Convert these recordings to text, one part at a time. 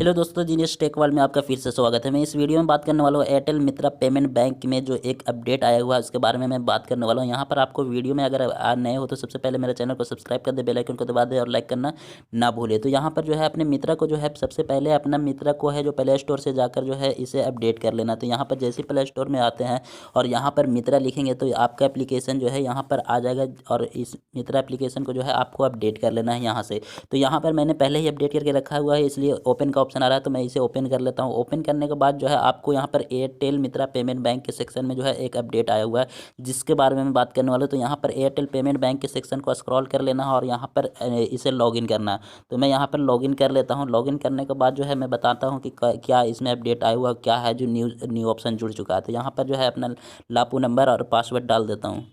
Hello दोस्तों, genius tech world में आपका फिर से स्वागत है। मैं इस वीडियो में बात करने वाला हूँ एयरटेल मित्रा पेमेंट बैंक में जो एक अपडेट आया हुआ है उसके बारे में मैं बात करने वाला हूँ। यहाँ पर आपको वीडियो में अगर नए हो तो सबसे पहले मेरे चैनल को सब्सक्राइब कर दे, बेल आइकन को दबा दे और लाइक करना ना भूले। तो यहाँ पर जो है अपने मित्रा को जो है सबसे पहले अपना मित्रा को है जो प्ले स्टोर से जाकर जो है इसे अपडेट कर लेना। तो यहाँ पर जैसे प्ले स्टोर में आते हैं और यहाँ पर मित्रा लिखेंगे तो आपका एप्लीकेशन जो है यहाँ पर आ जाएगा और इस मित्रा एप्लीकेशन को जो है आपको अपडेट कर लेना है यहाँ से। तो यहाँ पर मैंने पहले ही अपडेट करके रखा हुआ है, इसलिए ओपन का ऑप्शन आ रहा है तो मैं इसे ओपन कर लेता हूँ। ओपन करने के बाद जो है आपको यहाँ पर एयरटेल मित्रा पेमेंट बैंक के सेक्शन में जो है एक अपडेट आया हुआ है जिसके बारे में मैं बात करने वाला हूँ। तो यहाँ पर एयरटेल पेमेंट बैंक के सेक्शन को स्क्रॉल कर लेना है और यहाँ पर इसे लॉगिन करना है। तो मैं यहाँ पर लॉगिन कर लेता हूँ। लॉगिन करने के बाद जो है मैं बताता हूँ कि क्या इसमें अपडेट आया हुआ, क्या है जो न्यू ऑप्शन जुड़ चुका है। तो यहाँ पर जो है अपना लापू नंबर और पासवर्ड डाल देता हूँ।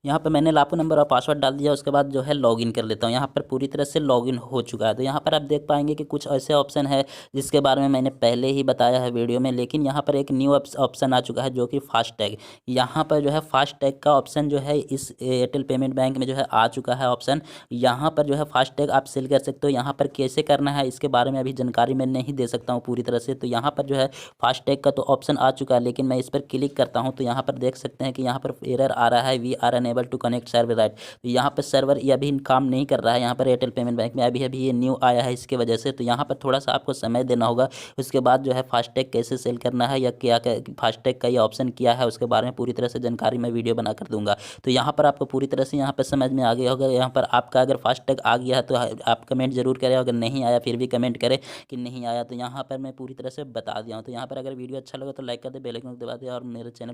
यहाँ पर मैंने लापू नंबर और पासवर्ड डाल दिया। उसके बाद जो है लॉगिन कर लेता हूँ। यहाँ पर पूरी तरह से लॉगिन हो चुका है। तो यहाँ पर आप देख पाएंगे कि कुछ ऐसे ऑप्शन है जिसके बारे में मैंने पहले ही बताया है वीडियो में, लेकिन यहाँ पर एक न्यू ऑप्शन आ चुका है जो कि फास्टैग। यहाँ पर जो है फास्टैग का ऑप्शन जो है इस एयरटेल पेमेंट बैंक में जो है आ चुका है ऑप्शन। यहाँ पर जो है फास्टैग आप सेल कर सकते हो। यहाँ पर कैसे करना है इसके बारे में अभी जानकारी मैं नहीं दे सकता हूँ पूरी तरह से। तो यहाँ पर जो है फास्टैग का तो ऑप्शन आ चुका है, लेकिन मैं इस पर क्लिक करता हूँ तो यहाँ पर देख सकते हैं कि यहाँ पर एरर आ रहा है, we are unable to connect server right. तो यहाँ पर सर्वर ये अभी काम नहीं कर रहा है यहाँ पर एयरटेल पेमेंट बैंक में, अभी अभी ये न्यू आया है इसके वजह से। तो यहाँ पर थोड़ा सा आपको समय देना होगा। उसके बाद जो है फास्टैग कैसे सेल करना है या क्या फास्टैग का ये ऑप्शन क्या है उसके बारे में पूरी तरह से जानकारी मैं वीडियो बना कर दूंगा। तो यहाँ पर आपको पूरी तरह से यहाँ पर समझ में आ गया होगा। यहाँ पर आपका अगर फास्टैग आ गया है तो आप कमेंट जरूर करें, अगर नहीं आया फिर भी कमेंट करें कि नहीं आया। तो यहाँ पर मैं पूरी तरह से बता दिया हूँ। तो यहाँ पर अगर वीडियो अच्छा लगा तो लाइक कर दे, बेल आइकन दबा दे और मेरे चैनल